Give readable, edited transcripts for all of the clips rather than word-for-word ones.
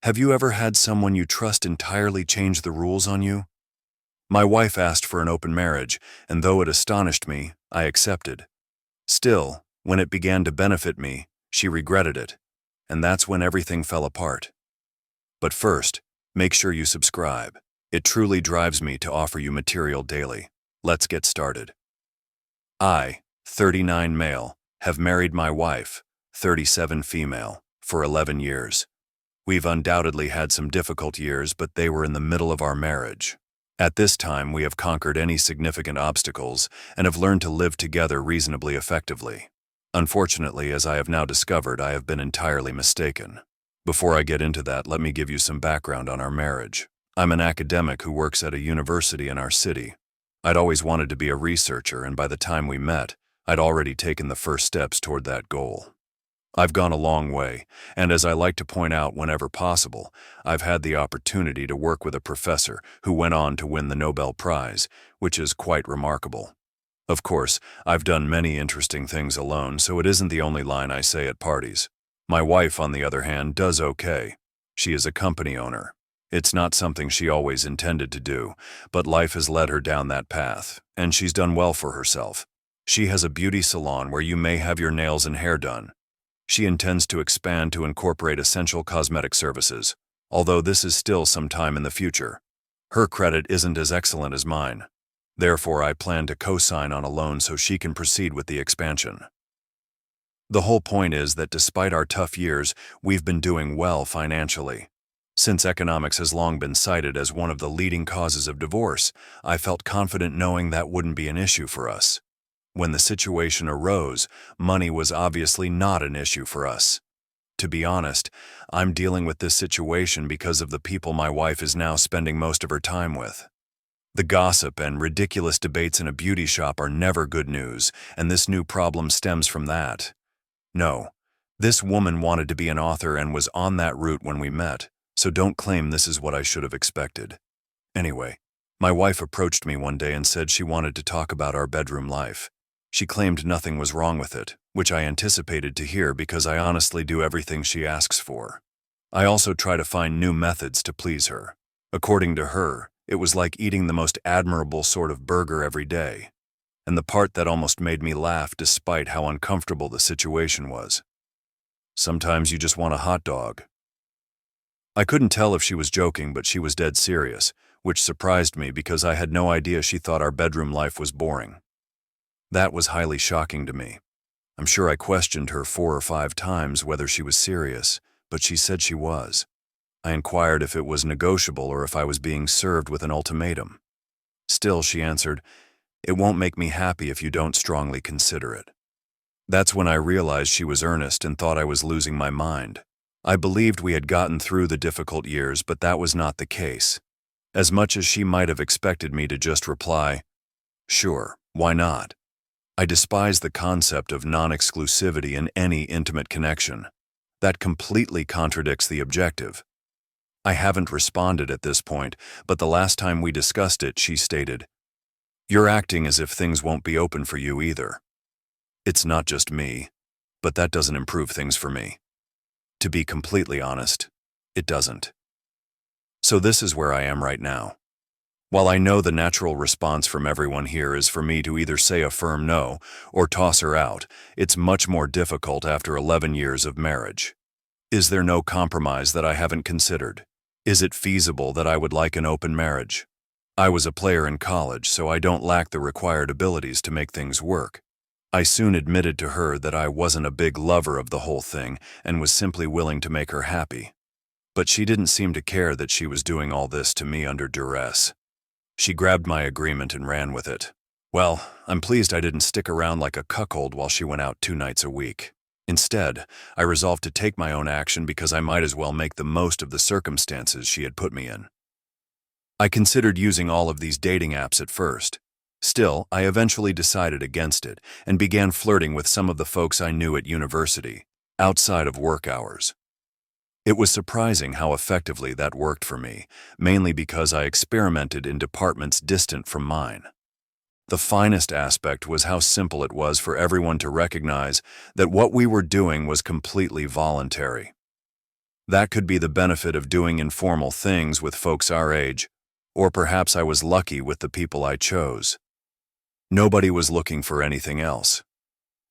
Have you ever had someone you trust entirely change the rules on you? My wife asked for an open marriage, and though it astonished me, I accepted. Still, when it began to benefit me, she regretted it, and that's when everything fell apart. But first, make sure you subscribe. It truly drives me to offer you material daily. Let's get started. I, 39 male, have married my wife, 37 female, for 11 years. We've undoubtedly had some difficult years, but they were in the middle of our marriage. At this time, we have conquered any significant obstacles and have learned to live together reasonably effectively. Unfortunately, as I have now discovered, I have been entirely mistaken. Before I get into that, let me give you some background on our marriage. I'm an academic who works at a university in our city. I'd always wanted to be a researcher, and by the time we met, I'd already taken the first steps toward that goal. I've gone a long way, and as I like to point out whenever possible, I've had the opportunity to work with a professor who went on to win the Nobel Prize, which is quite remarkable. Of course, I've done many interesting things alone, so it isn't the only line I say at parties. My wife, on the other hand, does okay. She is a company owner. It's not something she always intended to do, but life has led her down that path, and she's done well for herself. She has a beauty salon where you may have your nails and hair done. She intends to expand to incorporate essential cosmetic services, although this is still some time in the future. Her credit isn't as excellent as mine. Therefore, I plan to co-sign on a loan so she can proceed with the expansion. The whole point is that despite our tough years, we've been doing well financially. Since economics has long been cited as one of the leading causes of divorce, I felt confident knowing that wouldn't be an issue for us. When the situation arose, money was obviously not an issue for us. To be honest, I'm dealing with this situation because of the people my wife is now spending most of her time with. The gossip and ridiculous debates in a beauty shop are never good news, and this new problem stems from that. No, this woman wanted to be an author and was on that route when we met, so don't claim this is what I should have expected. Anyway, my wife approached me one day and said she wanted to talk about our bedroom life. She claimed nothing was wrong with it, which I anticipated to hear because I honestly do everything she asks for. I also try to find new methods to please her. According to her, it was like eating the most admirable sort of burger every day. And the part that almost made me laugh despite how uncomfortable the situation was. Sometimes you just want a hot dog. I couldn't tell if she was joking, but she was dead serious, which surprised me because I had no idea she thought our bedroom life was boring. That was highly shocking to me. I'm sure I questioned her 4 or 5 times whether she was serious, but she said she was. I inquired if it was negotiable or if I was being served with an ultimatum. Still, she answered, "It won't make me happy if you don't strongly consider it." That's when I realized she was earnest and thought I was losing my mind. I believed we had gotten through the difficult years, but that was not the case. As much as she might have expected me to just reply, "Sure, why not?" I despise the concept of non-exclusivity in any intimate connection. That completely contradicts the objective. I haven't responded at this point, but the last time we discussed it, she stated, "You're acting as if things won't be open for you either." It's not just me, but that doesn't improve things for me. To be completely honest, it doesn't. So this is where I am right now. While I know the natural response from everyone here is for me to either say a firm no or toss her out, it's much more difficult after 11 years of marriage. Is there no compromise that I haven't considered? Is it feasible that I would like an open marriage? I was a player in college, so I don't lack the required abilities to make things work. I soon admitted to her that I wasn't a big lover of the whole thing and was simply willing to make her happy. But she didn't seem to care that she was doing all this to me under duress. She grabbed my agreement and ran with it. Well, I'm pleased I didn't stick around like a cuckold while she went out 2 nights a week. Instead, I resolved to take my own action because I might as well make the most of the circumstances she had put me in. I considered using all of these dating apps at first. Still, I eventually decided against it and began flirting with some of the folks I knew at university, outside of work hours. It was surprising how effectively that worked for me, mainly because I experimented in departments distant from mine. The finest aspect was how simple it was for everyone to recognize that what we were doing was completely voluntary. That could be the benefit of doing informal things with folks our age, or perhaps I was lucky with the people I chose. Nobody was looking for anything else.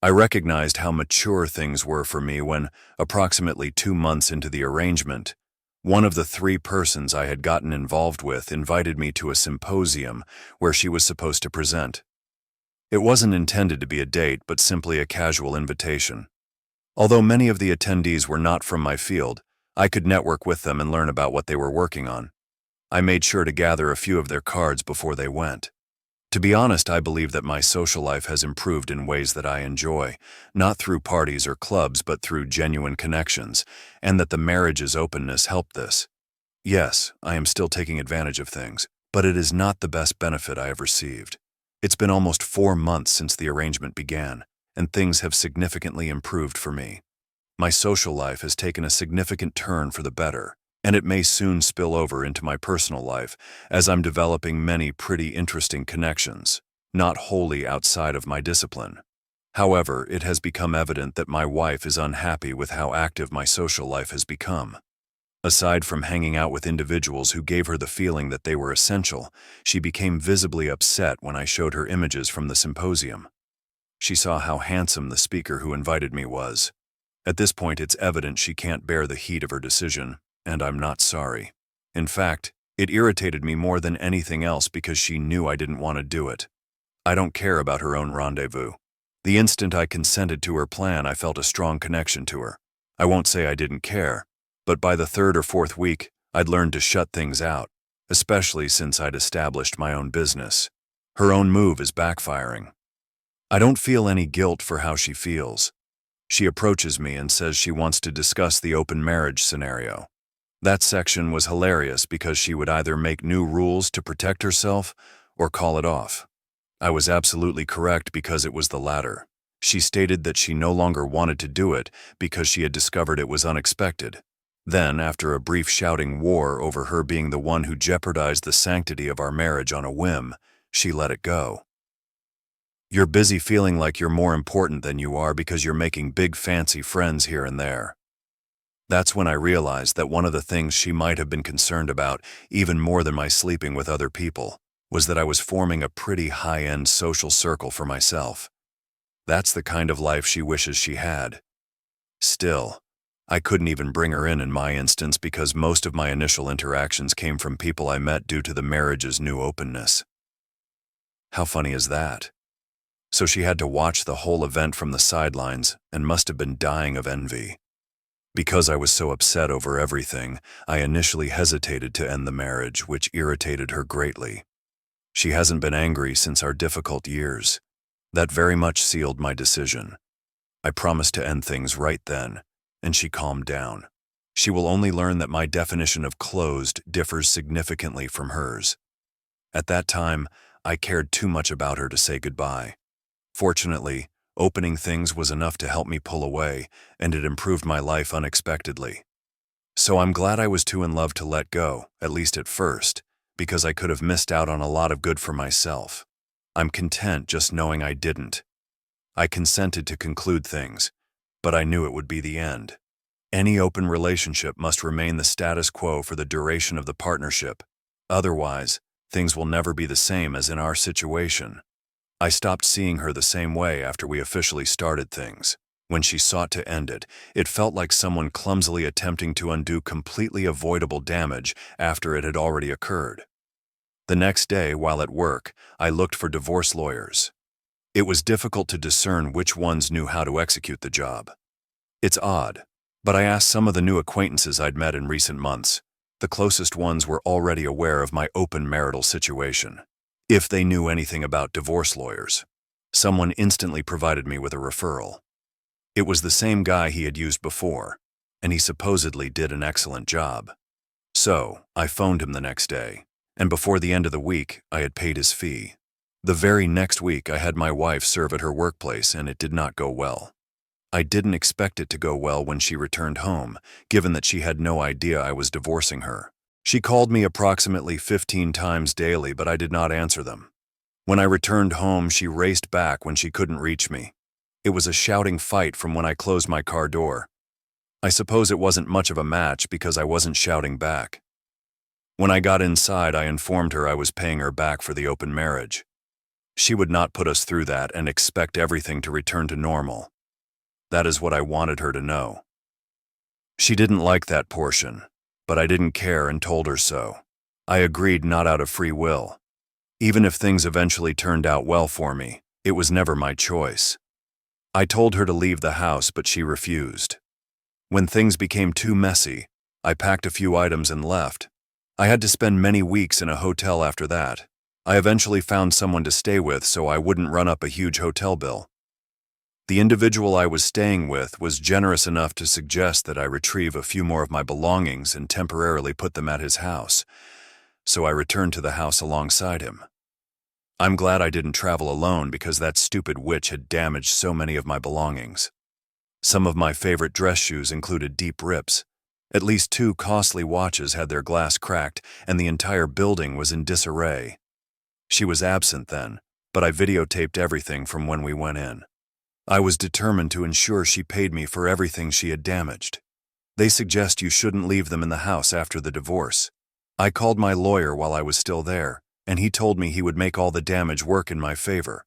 I recognized how mature things were for me when, approximately 2 months into the arrangement, one of the 3 persons I had gotten involved with invited me to a symposium where she was supposed to present. It wasn't intended to be a date, but simply a casual invitation. Although many of the attendees were not from my field, I could network with them and learn about what they were working on. I made sure to gather a few of their cards before they went. To be honest, I believe that my social life has improved in ways that I enjoy, not through parties or clubs, but through genuine connections, and that the marriage's openness helped this. Yes, I am still taking advantage of things, but it is not the best benefit I have received. It's been almost 4 months since the arrangement began, and things have significantly improved for me. My social life has taken a significant turn for the better, and it may soon spill over into my personal life as I'm developing many pretty interesting connections, not wholly outside of my discipline. However, it has become evident that my wife is unhappy with how active my social life has become. Aside from hanging out with individuals who gave her the feeling that they were essential, she became visibly upset when I showed her images from the symposium. She saw how handsome the speaker who invited me was. At this point, it's evident she can't bear the heat of her decision, and I'm not sorry. In fact, it irritated me more than anything else because she knew I didn't want to do it. I don't care about her own rendezvous. The instant I consented to her plan, I felt a strong connection to her. I won't say I didn't care, but by the 3rd or 4th week, I'd learned to shut things out, especially since I'd established my own business. Her own move is backfiring. I don't feel any guilt for how she feels. She approaches me and says she wants to discuss the open marriage scenario. That section was hilarious because she would either make new rules to protect herself or call it off. I was absolutely correct because it was the latter. She stated that she no longer wanted to do it because she had discovered it was unexpected. Then, after a brief shouting war over her being the one who jeopardized the sanctity of our marriage on a whim, she let it go. You're busy feeling like you're more important than you are because you're making big fancy friends here and there. That's when I realized that one of the things she might have been concerned about, even more than my sleeping with other people, was that I was forming a pretty high-end social circle for myself. That's the kind of life she wishes she had. Still, I couldn't even bring her in my instance because most of my initial interactions came from people I met due to the marriage's new openness. How funny is that? So she had to watch the whole event from the sidelines and must have been dying of envy. Because I was so upset over everything, I initially hesitated to end the marriage, which irritated her greatly. She hasn't been angry since our difficult years. That very much sealed my decision. I promised to end things right then, and she calmed down. She will only learn that my definition of closed differs significantly from hers. At that time, I cared too much about her to say goodbye. Fortunately, opening things was enough to help me pull away, and it improved my life unexpectedly. So I'm glad I was too in love to let go, at least at first, because I could have missed out on a lot of good for myself. I'm content just knowing I didn't. I consented to conclude things, but I knew it would be the end. Any open relationship must remain the status quo for the duration of the partnership. Otherwise, things will never be the same as in our situation. I stopped seeing her the same way after we officially started things. When she sought to end it, it felt like someone clumsily attempting to undo completely avoidable damage after it had already occurred. The next day, while at work, I looked for divorce lawyers. It was difficult to discern which ones knew how to execute the job. It's odd, but I asked some of the new acquaintances I'd met in recent months. The closest ones were already aware of my open marital situation. If they knew anything about divorce lawyers, someone instantly provided me with a referral. It was the same guy he had used before, and he supposedly did an excellent job. So, I phoned him the next day, and before the end of the week, I had paid his fee. The very next week, I had my wife serve at her workplace, and it did not go well. I didn't expect it to go well when she returned home, given that she had no idea I was divorcing her. She called me approximately 15 times daily, but I did not answer them. When I returned home, she raced back when she couldn't reach me. It was a shouting fight from when I closed my car door. I suppose it wasn't much of a match because I wasn't shouting back. When I got inside, I informed her I was paying her back for the open marriage. She would not put us through that and expect everything to return to normal. That is what I wanted her to know. She didn't like that portion, but I didn't care and told her so. I agreed not out of free will. Even if things eventually turned out well for me, it was never my choice. I told her to leave the house, but she refused. When things became too messy, I packed a few items and left. I had to spend many weeks in a hotel after that. I eventually found someone to stay with so I wouldn't run up a huge hotel bill. The individual I was staying with was generous enough to suggest that I retrieve a few more of my belongings and temporarily put them at his house, so I returned to the house alongside him. I'm glad I didn't travel alone because that stupid witch had damaged so many of my belongings. Some of my favorite dress shoes included deep rips. At least 2 costly watches had their glass cracked, and the entire building was in disarray. She was absent then, but I videotaped everything from when we went in. I was determined to ensure she paid me for everything she had damaged. They suggest you shouldn't leave them in the house after the divorce. I called my lawyer while I was still there, and he told me he would make all the damage work in my favor.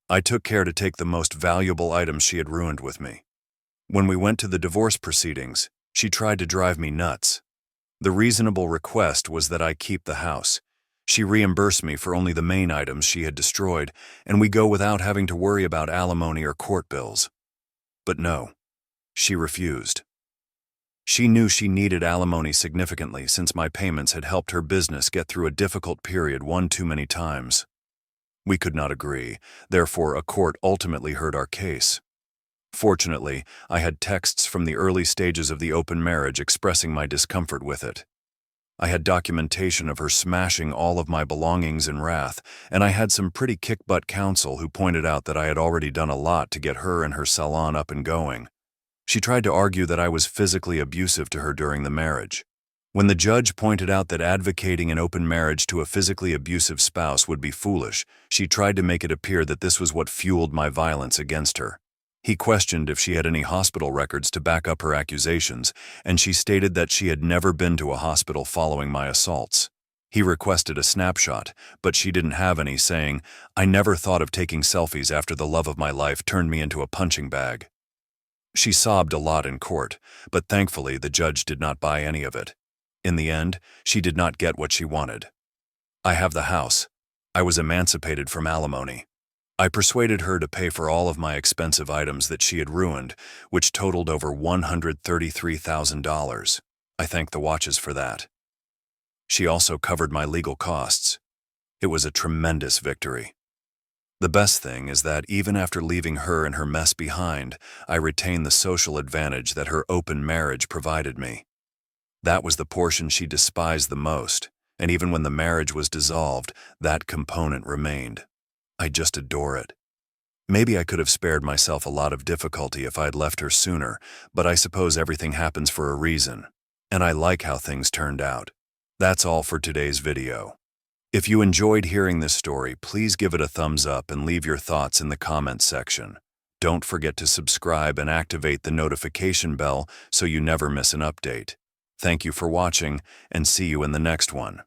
I took care to take the most valuable items she had ruined with me. When we went to the divorce proceedings, she tried to drive me nuts. The reasonable request was that I keep the house. She reimbursed me for only the main items she had destroyed, and we go without having to worry about alimony or court bills. But no, she refused. She knew she needed alimony significantly since my payments had helped her business get through a difficult period one too many times. We could not agree, therefore a court ultimately heard our case. Fortunately, I had texts from the early stages of the open marriage expressing my discomfort with it. I had documentation of her smashing all of my belongings in wrath, and I had some pretty kick-butt counsel who pointed out that I had already done a lot to get her and her salon up and going. She tried to argue that I was physically abusive to her during the marriage. When the judge pointed out that advocating an open marriage to a physically abusive spouse would be foolish, she tried to make it appear that this was what fueled my violence against her. He questioned if she had any hospital records to back up her accusations, and she stated that she had never been to a hospital following my assaults. He requested a snapshot, but she didn't have any, saying, "I never thought of taking selfies after the love of my life turned me into a punching bag." She sobbed a lot in court, but thankfully the judge did not buy any of it. In the end, she did not get what she wanted. I have the house. I was emancipated from alimony. I persuaded her to pay for all of my expensive items that she had ruined, which totaled over $133,000. I thank the watches for that. She also covered my legal costs. It was a tremendous victory. The best thing is that even after leaving her and her mess behind, I retained the social advantage that her open marriage provided me. That was the portion she despised the most, and even when the marriage was dissolved, that component remained. I just adore it. Maybe I could have spared myself a lot of difficulty if I had left her sooner, but I suppose everything happens for a reason, and I like how things turned out. That's all for today's video. If you enjoyed hearing this story, please give it a thumbs up and leave your thoughts in the comments section. Don't forget to subscribe and activate the notification bell so you never miss an update. Thank you for watching, and see you in the next one.